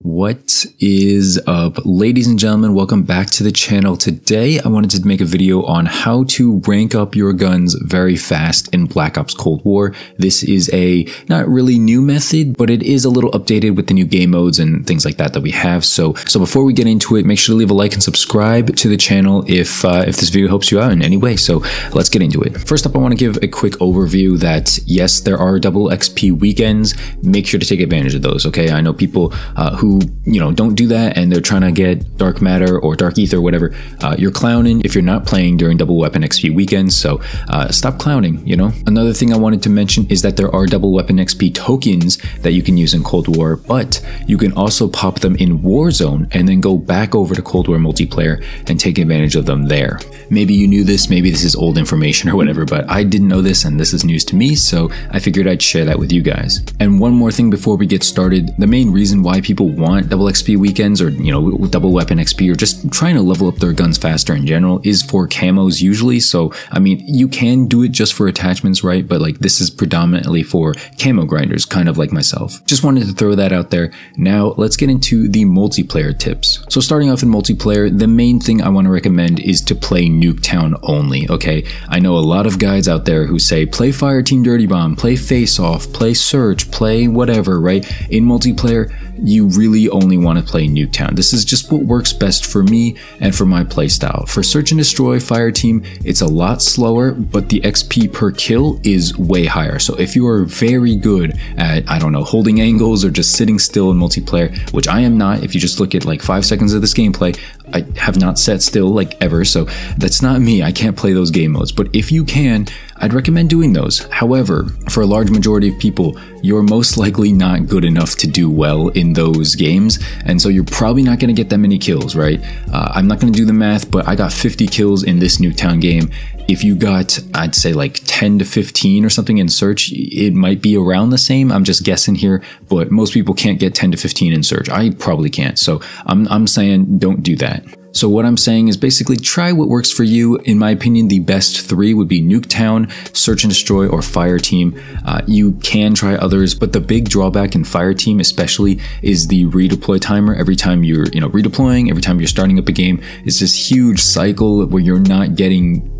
What is up, ladies and gentlemen? Welcome back to the channel. Today I wanted to make a video on how to rank up your guns very fast in Black Ops Cold War. This is a not really new method, but it is a little updated with the new game modes and things like that we have. So before we get into it, make sure to leave a like and subscribe to the channel if this video helps you out in any way. So let's get into it. First up, I want to give a quick overview that yes, there are double XP weekends. Make sure to take advantage of those. Okay, I know people who don't do that and they're trying to get dark matter or dark ether or whatever. You're clowning if you're not playing during double weapon XP weekends, so stop clowning. Another thing I wanted to mention is that there are double weapon XP tokens that you can use in Cold War, but you can also pop them in Warzone and then go back over to Cold War multiplayer and take advantage of them there. Maybe you knew this, maybe this is old information or whatever, but I didn't know this and this is news to me, so I figured I'd share that with you guys. And one more thing before we get started, the main reason why people want double XP weekends or double weapon XP or just trying to level up their guns faster in general is for camos usually. So I mean, you can do it just for attachments, right? But like this is predominantly for camo grinders, kind of like myself. Just wanted to throw that out there. Now let's get into the multiplayer tips. So starting off in multiplayer, the main thing I want to recommend is to play Nuketown only. Okay, I know a lot of guys out there who say play Fireteam Dirty Bomb, play Face Off, play Search, play whatever, right? In multiplayer, you really only want to play Nuketown. This is just what works best for me and for my playstyle. For Search and Destroy, Fireteam, it's a lot slower, but the XP per kill is way higher. So if you are very good at, I don't know, holding angles or just sitting still in multiplayer, which I am not, if you just look at like 5 seconds of this gameplay, I have not sat still like ever, so that's not me. I can't play those game modes, but if you can, I'd recommend doing those. However, for a large majority of people, you're most likely not good enough to do well in those games, and so you're probably not going to get that many kills, right? I'm not going to do the math, but I got 50 kills in this Nuketown game. If you got, I'd say like 10 to 15 or something in Search, it might be around the same. I'm just guessing here, but most people can't get 10 to 15 in Search. I probably can't, so I'm saying don't do that. So what I'm saying is basically try what works for you. In my opinion, the best three would be Nuketown, Search and Destroy, or Fireteam. You can try others, but the big drawback in Fireteam especially is the redeploy timer. Every time you're redeploying, every time you're starting up a game, it's this huge cycle where you're not getting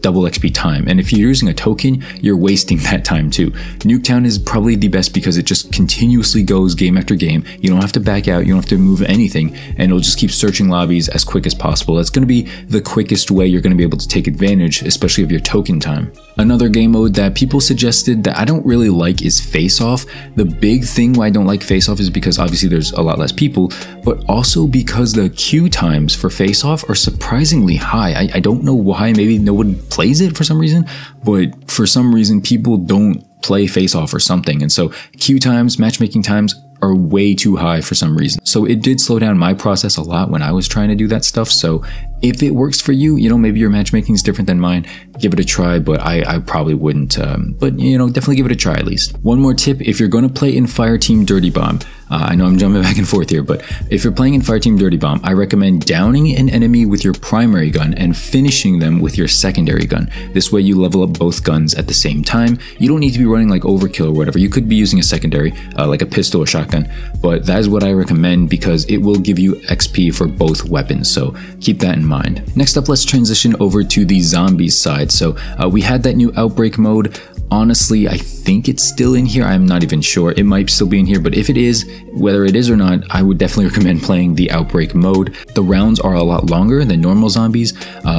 double XP time. And if you're using a token, you're wasting that time too. Nuketown is probably the best because it just continuously goes game after game. You don't have to back out, you don't have to move anything, and it'll just keep searching lobbies as quick as possible. That's going to be the quickest way you're going to be able to take advantage, especially of your token time. Another game mode that people suggested that I don't really like is Face Off. The big thing why I don't like Face Off is because obviously there's a lot less people, but also because the queue times for Face Off are surprisingly high. I don't know why, maybe no one plays it for some reason, but for some reason people don't play Face Off or something, and so queue times, matchmaking times are way too high for some reason. So it did slow down my process a lot when I was trying to do that stuff. So if it works for you, maybe your matchmaking is different than mine, give it a try, but I probably wouldn't, but definitely give it a try at least. One more tip, if you're going to play in Fireteam Dirty Bomb, I know I'm jumping back and forth here, but if you're playing in Fireteam Dirty Bomb, I recommend downing an enemy with your primary gun and finishing them with your secondary gun. This way you level up both guns at the same time. You don't need to be running like overkill or whatever. You could be using a secondary, like a pistol or shotgun, but that is what I recommend because it will give you XP for both weapons, so keep that in mind. Next up, let's transition over to the zombies side. So we had that new outbreak mode. Honestly, I think it's still in here. I'm not even sure. It might still be in here, but if it is, whether it is or not, I would definitely recommend playing the outbreak mode. The rounds are a lot longer than normal zombies,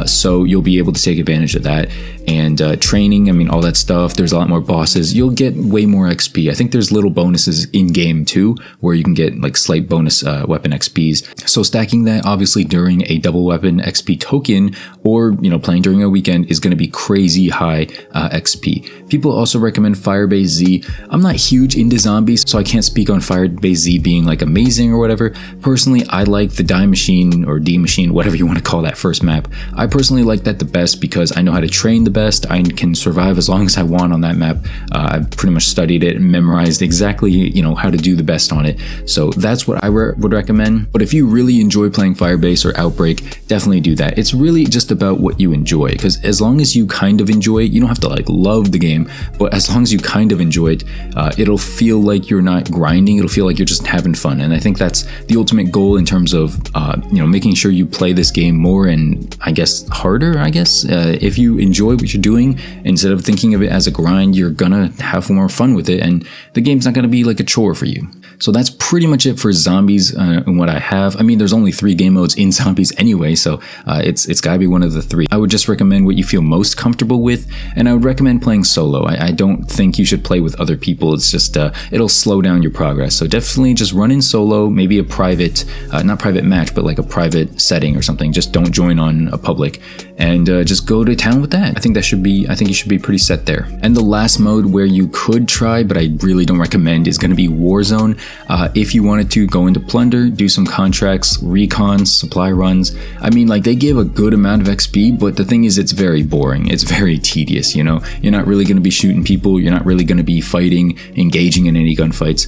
so you'll be able to take advantage of that. And training, I mean, all that stuff, there's a lot more bosses. You'll get way more XP. I think there's little bonuses in game too, where you can get like slight bonus weapon XPs. So stacking that obviously during a double weapon XP token or, playing during a weekend is going to be crazy high XP. People also recommend Firebase Z. I'm not huge into zombies, so I can't speak on Firebase Z being like amazing or whatever. Personally, I like the Die Machine or D Machine, whatever you want to call that first map. I personally like that the best because I know how to train the best. I can survive as long as I want on that map. I've pretty much studied it and memorized exactly, how to do the best on it. So that's what I would recommend. But if you really enjoy playing Firebase or Outbreak, definitely do that. It's really just about what you enjoy, because as long as you kind of enjoy it, you don't have to like love the game, but as long as you kind of enjoy it, it'll feel like you're not grinding. It'll feel like you're just having fun. And I think that's the ultimate goal in terms of, making sure you play this game more and I guess harder, if you enjoy what you're doing, instead of thinking of it as a grind, you're gonna have more fun with it and the game's not gonna be like a chore for you. So that's pretty much it for zombies and what I have. I mean, there's only 3 game modes in zombies anyway, so it's gotta be one of the 3. I would just recommend what you feel most comfortable with, and I would recommend playing solo. I don't think you should play with other people. It's just, it'll slow down your progress. So definitely just run in solo, maybe a private, not private match, but like a private setting or something. Just don't join on a public, and just go to town with that. I think you should be pretty set there. And the last mode where you could try, but I really don't recommend, is gonna be Warzone. If you wanted to go into plunder, do some contracts, recons, supply runs. I mean, like, they give a good amount of XP, but the thing is, it's very boring. It's very tedious, you know? You're not really going to be shooting people. You're not really going to be fighting, engaging in any gunfights.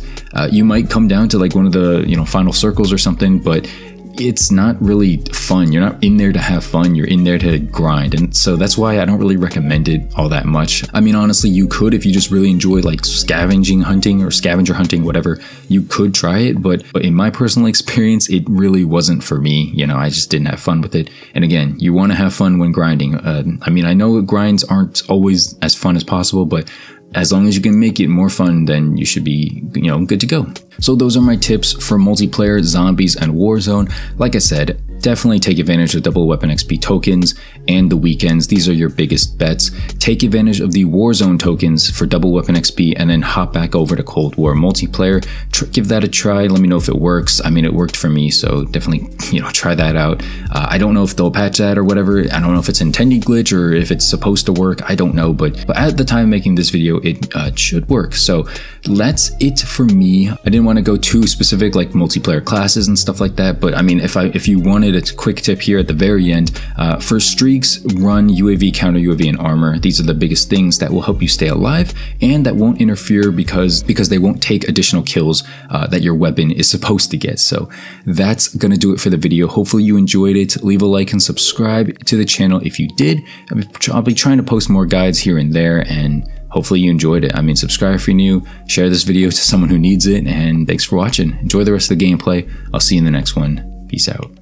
You might come down to like one of the, final circles or something, but it's not really fun. You're not in there to have fun. You're in there to grind. And so that's why I don't really recommend it all that much. I mean, honestly, you could, if you just really enjoy like scavenger hunting, whatever, you could try it. But in my personal experience, it really wasn't for me. I just didn't have fun with it. And again, you want to have fun when grinding. I mean, I know grinds aren't always as fun as possible, but as long as you can make it more fun, then you should be, good to go. So those are my tips for multiplayer, zombies, and Warzone. Like I said, definitely take advantage of double weapon XP tokens and the weekends. These are your biggest bets. Take advantage of the Warzone tokens for double weapon XP and then hop back over to Cold War multiplayer. Give that a try. Let me know if it works. I mean, it worked for me, so definitely, try that out. I don't know if they'll patch that or whatever. I don't know if it's an intended glitch or if it's supposed to work. I don't know, but at the time of making this video, it should work. So that's it for me. I didn't want to go too specific, like multiplayer classes and stuff like that, but I mean, if you wanted a quick tip here at the very end, for streaks, run UAV, counter UAV, and armor. These are the biggest things that will help you stay alive and that won't interfere because they won't take additional kills that your weapon is supposed to get. So that's gonna do it for the video. Hopefully you enjoyed it. Leave a like and subscribe to the channel if you did. I'll be trying to post more guides here and there, and hopefully you enjoyed it. I mean, subscribe if you're new, share this video to someone who needs it, and thanks for watching. Enjoy the rest of the gameplay. I'll see you in the next one. Peace out.